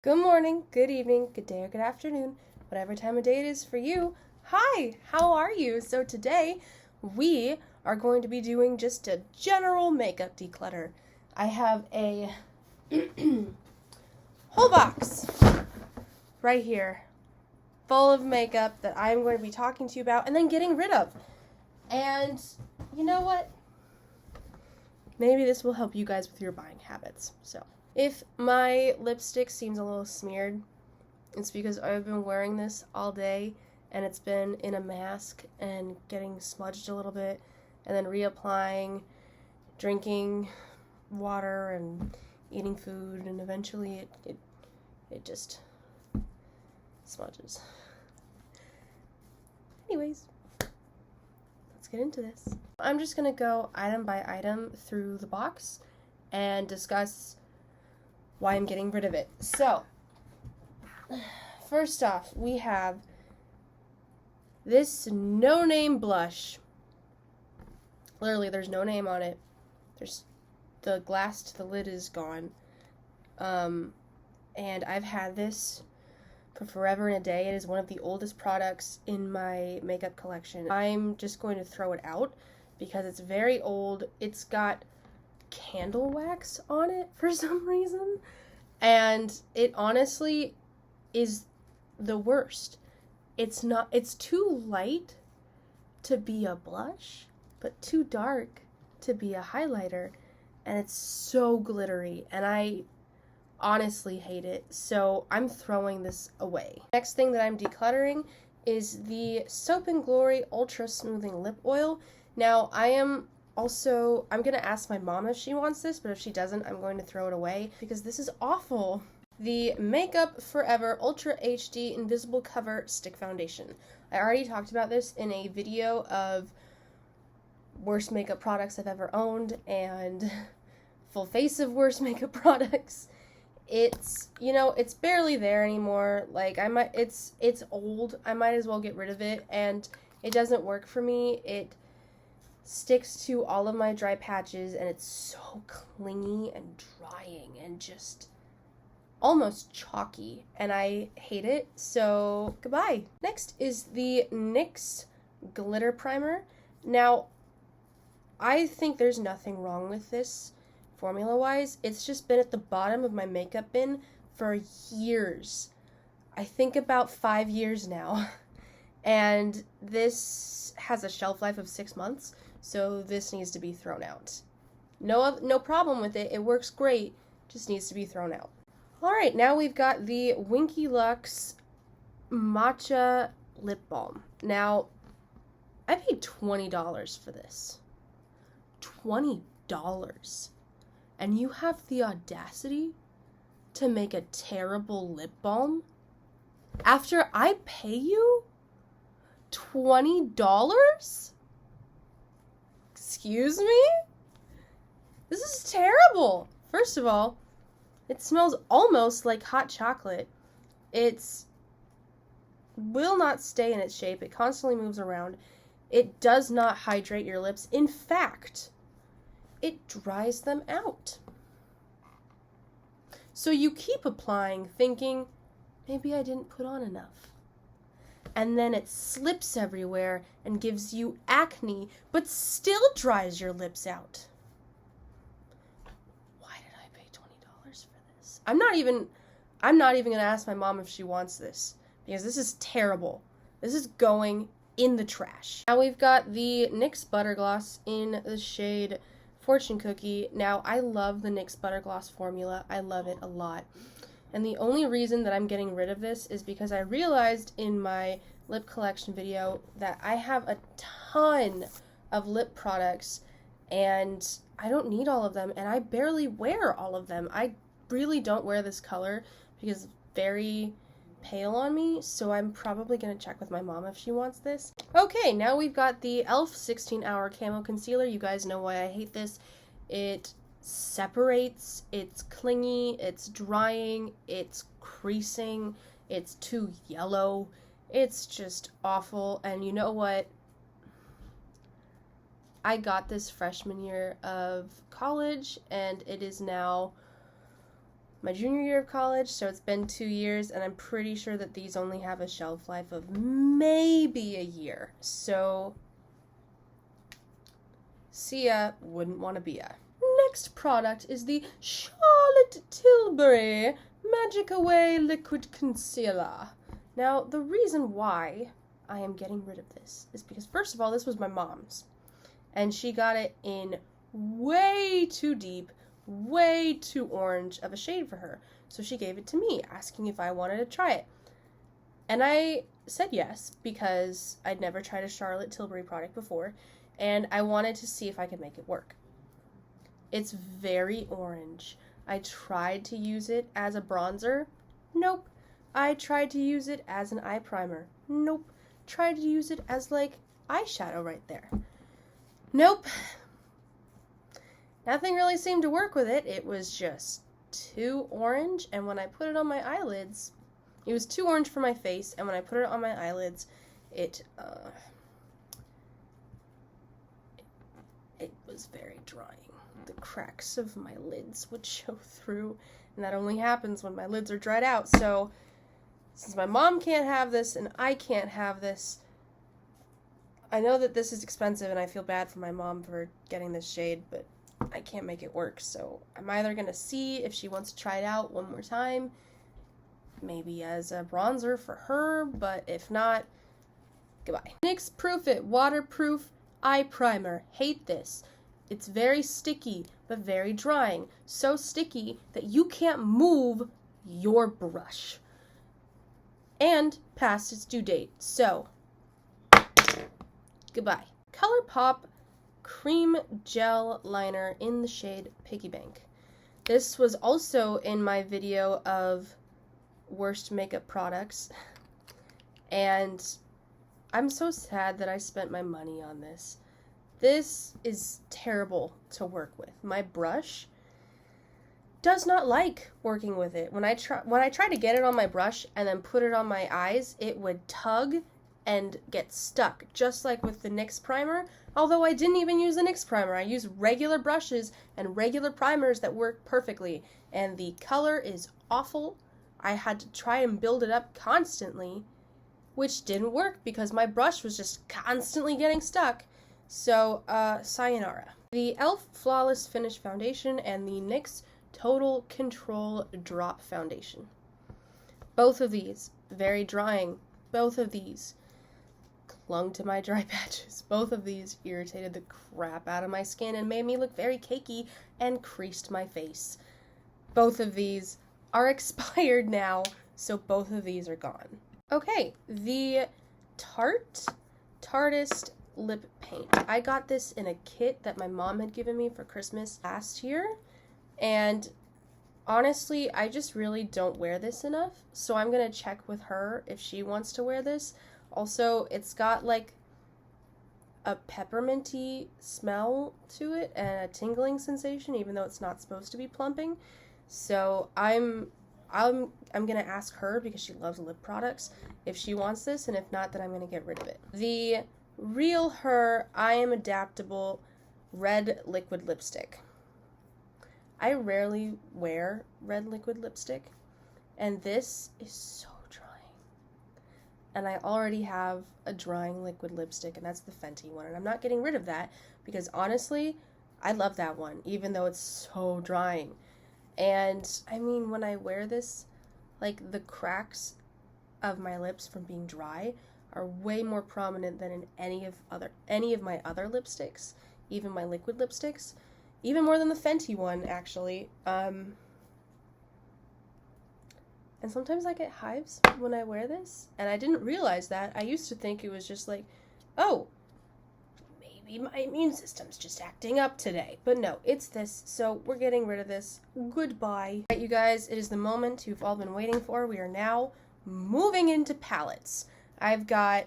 Good morning, good evening, good day, or good afternoon, whatever time of day it is for you. Hi, how are you? So today we are going to be doing just a general makeup declutter. I have a whole box right here full of makeup that I'm going to be talking to you about and then getting rid of. And you know what? Maybe this will help you guys with your buying habits. So if my lipstick seems a little smeared, it's because I've been wearing this all day and it's been in a mask and getting smudged a little bit and then reapplying, drinking water and eating food, and eventually it just smudges. Anyways, let's get into this. I'm just going to go item by item through the box and discuss why I'm getting rid of it. So, first off, we have this no-name blush. Literally, there's no name on it. There's the glass to the lid is gone. And I've had this for forever and a day. It is one of the oldest products in my makeup collection. I'm just going to throw it out because it's very old. It's got candle wax on it for some reason, and it honestly is the worst. It's too light to be a blush, but too dark to be a highlighter, and it's so glittery, and I honestly hate it, so I'm throwing this away. Next thing that I'm decluttering is the Soap & Glory Ultra Smoothing Lip Oil. Now, I'm going to ask my mom if she wants this, but if she doesn't, I'm going to throw it away because this is awful. The Makeup Forever Ultra HD Invisible Cover Stick Foundation. I already talked about this in a video of worst makeup products I've ever owned and full face of worst makeup products. It's barely there anymore. Like, it's old. I might as well get rid of it, and it doesn't work for me. It sticks to all of my dry patches, and it's so clingy and drying and just almost chalky, and I hate it, so goodbye. Next is the NYX Glitter Primer. Now, I think there's nothing wrong with this formula-wise. It's just been at the bottom of my makeup bin for years. I think about 5 years now. And this has a shelf life of 6 months, so this needs to be thrown out. No problem with it. It works great. Just needs to be thrown out. Alright, now we've got the Winky Lux Matcha Lip Balm. Now, I paid $20 for this. $20. And you have the audacity to make a terrible lip balm? After I pay you $20? Excuse me? This is terrible. First of all, it smells almost like hot chocolate. It will not stay in its shape. It constantly moves around. It does not hydrate your lips. In fact, it dries them out. So you keep applying thinking, maybe I didn't put on enough. And then it slips everywhere and gives you acne, but still dries your lips out. Why did I pay $20 for this? I'm not even going to ask my mom if she wants this, because this is terrible. This is going in the trash. Now we've got the NYX Butter Gloss in the shade Fortune Cookie. Now, I love the NYX Butter Gloss formula. I love it a lot. And the only reason that I'm getting rid of this is because I realized in my lip collection video that I have a ton of lip products and I don't need all of them, and I barely wear all of them. I really don't wear this color because it's very pale on me, so I'm probably going to check with my mom if she wants this. Okay, now we've got the e.l.f. 16-Hour Camo Concealer. You guys know why I hate this. It separates, it's clingy, it's drying, it's creasing, it's too yellow. It's just awful, and you know what? I got this freshman year of college, and it is now my junior year of college, so it's been 2 years, and I'm pretty sure that these only have a shelf life of maybe a year. So, see ya, wouldn't want to be ya. Next product is the Charlotte Tilbury Magic Away Liquid Concealer. Now, the reason why I am getting rid of this is because, first of all, this was my mom's, and she got it in way too deep, way too orange of a shade for her. So she gave it to me, asking if I wanted to try it. And I said yes, because I'd never tried a Charlotte Tilbury product before, and I wanted to see if I could make it work. It's very orange. I tried to use it as a bronzer. Nope. I tried to use it as an eye primer. Nope. Tried to use it as, like, eyeshadow right there. Nope. Nothing really seemed to work with it. It was just too orange, and when I put it on my eyelids, it was too orange for my face, and when I put it on my eyelids, it was very drying. The cracks of my lids would show through, and that only happens when my lids are dried out. So, since my mom can't have this and I can't have this, I know that this is expensive and I feel bad for my mom for getting this shade, but I can't make it work. So I'm either going to see if she wants to try it out one more time, maybe as a bronzer for her, but if not, goodbye. NYX Proof It Waterproof Eye Primer. Hate this. It's very sticky, but very drying. So sticky that you can't move your brush. And past its due date. So, goodbye. ColourPop Cream Gel Liner in the shade Piggy Bank. This was also in my video of worst makeup products. And I'm so sad that I spent my money on this. This is terrible to work with. My brush does not like working with it. When I try to get it on my brush and then put it on my eyes, it would tug and get stuck, just like with the NYX primer. Although I didn't even use the NYX primer. I used regular brushes and regular primers that work perfectly, and the color is awful. I had to try and build it up constantly, which didn't work because my brush was just constantly getting stuck. So, sayonara. The e.l.f. Flawless Finish Foundation and the NYX Total Control Drop Foundation. Both of these, very drying. Both of these clung to my dry patches. Both of these irritated the crap out of my skin and made me look very cakey and creased my face. Both of these are expired now, so both of these are gone. Okay, the Tarteist Lip Paint. I got this in a kit that my mom had given me for Christmas last year, and honestly, I just really don't wear this enough, so I'm gonna check with her if she wants to wear this. Also, it's got like a pepperminty smell to it and a tingling sensation, even though it's not supposed to be plumping. So I'm gonna ask her, because she loves lip products, if she wants this, and if not, then I'm gonna get rid of it. The Real Her I Am Adaptable Red Liquid Lipstick. I rarely wear red liquid lipstick, and this is so drying. And I already have a drying liquid lipstick, and that's the Fenty one, and I'm not getting rid of that, because honestly, I love that one, even though it's so drying. And, I mean, when I wear this, like, the cracks of my lips from being dry are way more prominent than in any of my other lipsticks, even my liquid lipsticks. Even more than the Fenty one, actually. And sometimes I get hives when I wear this, and I didn't realize that. I used to think it was just like, oh, maybe my immune system's just acting up today. But no, it's this, so we're getting rid of this. Goodbye. Alright, you guys, it is the moment you've all been waiting for. We are now moving into palettes. I've got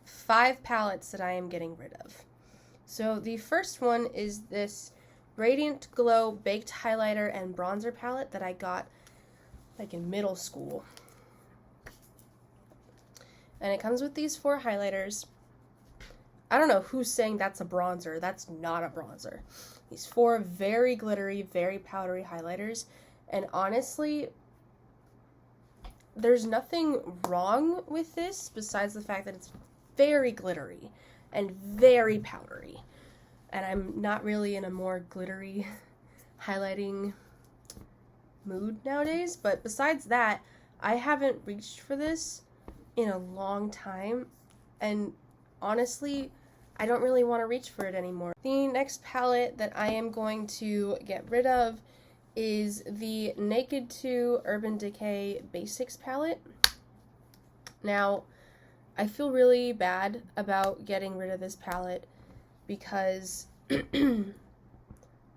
5 palettes that I am getting rid of. So the first one is this Radiant Glow Baked Highlighter and Bronzer palette that I got like in middle school. And it comes with these 4 highlighters. I don't know who's saying that's a bronzer. That's not a bronzer. These 4 very glittery, very powdery highlighters. And honestly, there's nothing wrong with this besides the fact that it's very glittery and very powdery. And I'm not really in a more glittery highlighting mood nowadays. But besides that, I haven't reached for this in a long time. And honestly, I don't really want to reach for it anymore. The next palette that I am going to get rid of is the Naked 2 Urban Decay Basics palette. Now, I feel really bad about getting rid of this palette because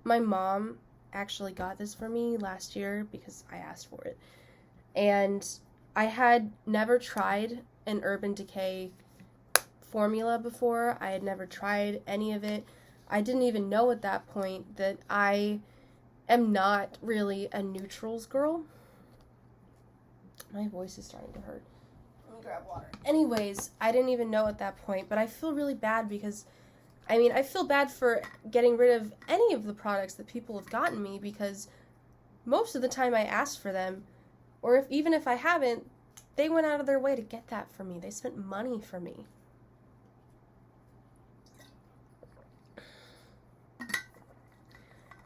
my mom actually got this for me last year because I asked for it. And I had never tried an Urban Decay formula before. I had never tried any of it. I didn't even know at that point that I am not really a neutrals girl. My voice is starting to hurt. Let me grab water. Anyways, I didn't even know at that point, but I feel really bad because, I feel bad for getting rid of any of the products that people have gotten me because most of the time I asked for them, or even if I haven't, they went out of their way to get that for me. They spent money for me.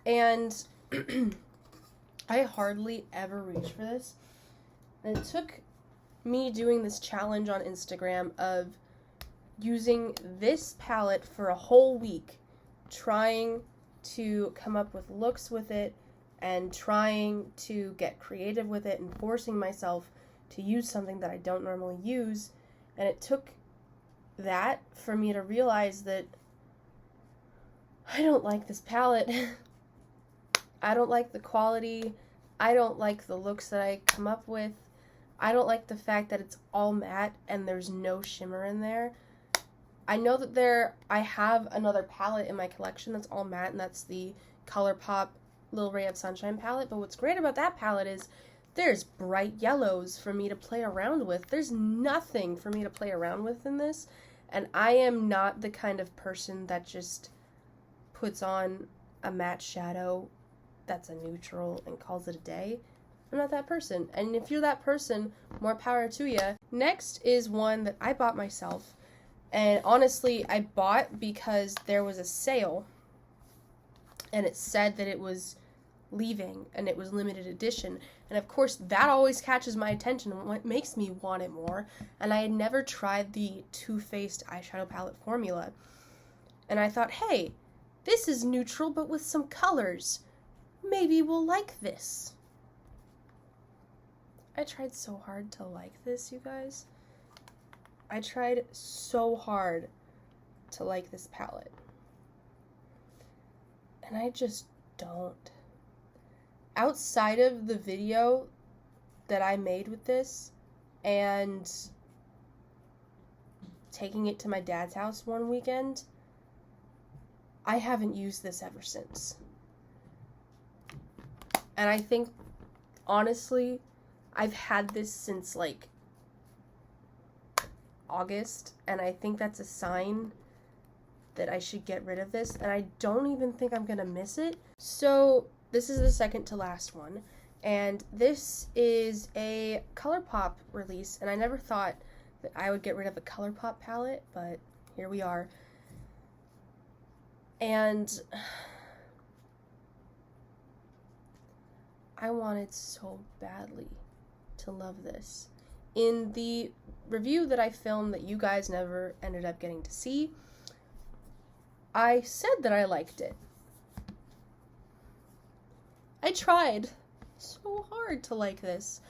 And I hardly ever reach for this. And it took me doing this challenge on Instagram of using this palette for a whole week, trying to come up with looks with it and trying to get creative with it and forcing myself to use something that I don't normally use. And it took that for me to realize that I don't like this palette. I don't like the quality. I don't like the looks that I come up with. I don't like the fact that it's all matte and there's no shimmer in there. I know that I have another palette in my collection that's all matte, and that's the ColourPop Little Ray of Sunshine palette. But what's great about that palette is there's bright yellows for me to play around with. There's nothing for me to play around with in this. And I am not the kind of person that just puts on a matte shadow that's a neutral and calls it a day. I'm not that person. And if you're that person, more power to you. Next is one that I bought myself. And honestly, I bought because there was a sale. And it said that it was leaving and it was limited edition. And of course, that always catches my attention and what makes me want it more. And I had never tried the Too Faced eyeshadow palette formula. And I thought, hey, this is neutral but with some colors. Maybe we'll like this. I tried so hard to like this, you guys. I tried so hard to like this palette. And I just don't. Outside of the video that I made with this and taking it to my dad's house one weekend, I haven't used this ever since. And I think, honestly, I've had this since, like, August, and I think that's a sign that I should get rid of this, and I don't even think I'm gonna miss it. So, this is the second to last one, and this is a ColourPop release, and I never thought that I would get rid of a ColourPop palette, but here we are. And I wanted so badly to love this. In the review that I filmed that you guys never ended up getting to see, I said that I liked it. I tried so hard to like this.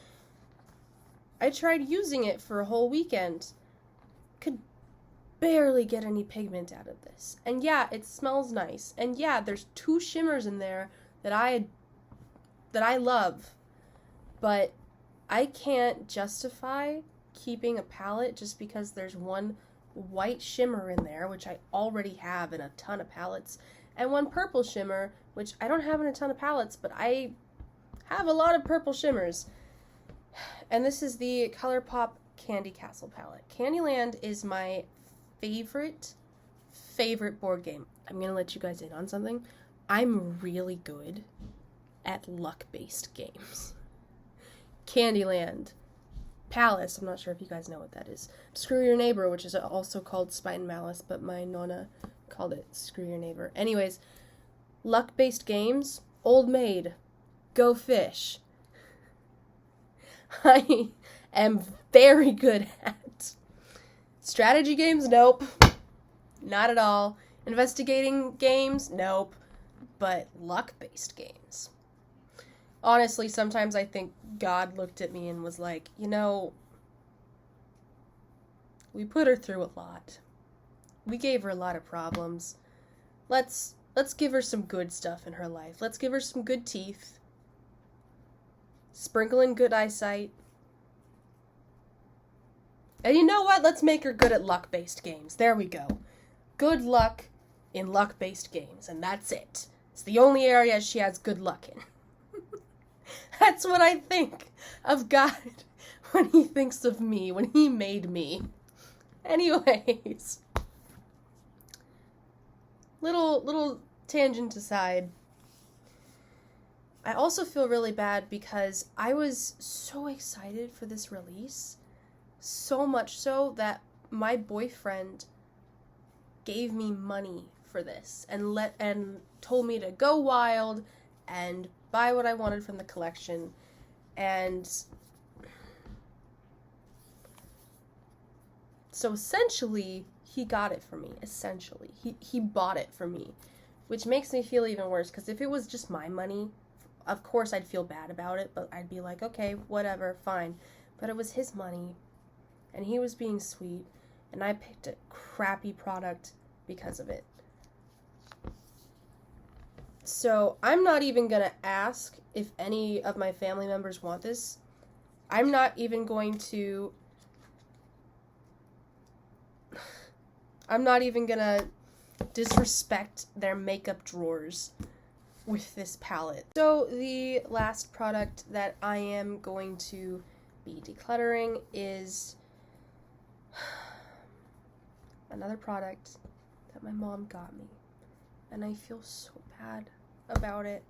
I tried using it for a whole weekend. Could barely get any pigment out of this. And yeah, it smells nice. And yeah, there's 2 shimmers in there that I love. But I can't justify keeping a palette just because there's 1 white shimmer in there, which I already have in a ton of palettes, and 1 purple shimmer, which I don't have in a ton of palettes, but I have a lot of purple shimmers. And this is the ColourPop Candy Castle palette. Candyland is my favorite board game. I'm gonna let you guys in on something. I'm really good at luck-based games. Candyland. Palace, I'm not sure if you guys know what that is. Screw Your Neighbor, which is also called Spite and Malice, but my nonna called it Screw Your Neighbor. Anyways, luck-based games, Old Maid, Go Fish. I am very good at. Strategy games, nope. Not at all. Investigating games, nope. But luck-based games. Honestly, sometimes I think God looked at me and was like, you know, we put her through a lot. We gave her a lot of problems. Let's give her some good stuff in her life. Let's give her some good teeth. Sprinkle in good eyesight. And you know what? Let's make her good at luck-based games. There we go. Good luck in luck-based games, and that's it. It's the only area she has good luck in. That's what I think of God when he thinks of me, when he made me. Anyways. Little tangent aside. I also feel really bad because I was so excited for this release. So much so that my boyfriend gave me money for this and told me to go wild and buy what I wanted from the collection. And so essentially, he got it for me. Essentially. He bought it for me. Which makes me feel even worse, because if it was just my money, of course I'd feel bad about it, but I'd be like, okay, whatever, fine. But it was his money, and he was being sweet, and I picked a crappy product because of it. So I'm not even going to ask if any of my family members want this. I'm not even going to disrespect their makeup drawers with this palette. So the last product that I am going to be decluttering is another product that my mom got me. And I feel so bad about it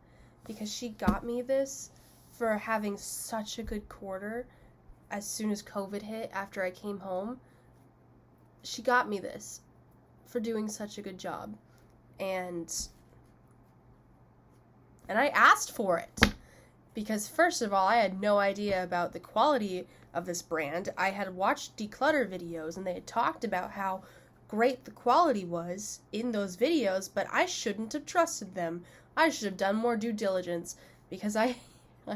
because she got me this for having such a good quarter as soon as COVID hit after I came home. She got me this for doing such a good job. And I asked for it because, first of all, I had no idea about the quality of this brand. I had watched Declutter videos and they had talked about how great the quality was in those videos, but I shouldn't have trusted them. I should have done more due diligence because I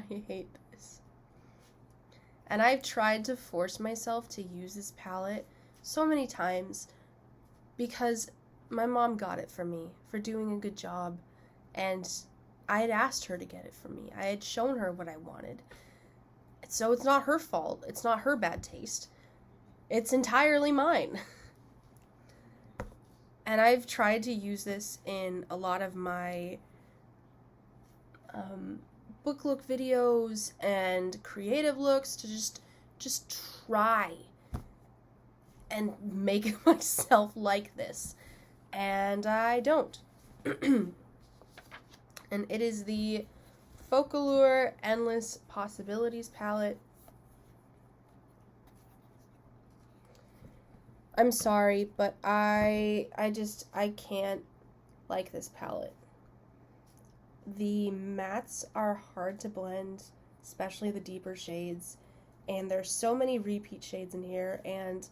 hate this. And I've tried to force myself to use this palette so many times because my mom got it for me for doing a good job, and I had asked her to get it for me. I had shown her what I wanted. So it's not her fault. It's not her bad taste. It's entirely mine. And I've tried to use this in a lot of my book look videos and creative looks to just try and make myself like this. And I don't. And it is the Focallure Endless Possibilities palette. I'm sorry, but I can't like this palette. The mattes are hard to blend, especially the deeper shades, and there's so many repeat shades in here, and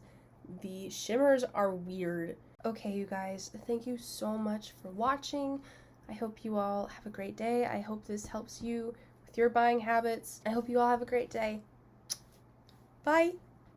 the shimmers are weird. Okay, you guys, thank you so much for watching. I hope you all have a great day. I hope this helps you with your buying habits. I hope you all have a great day. Bye!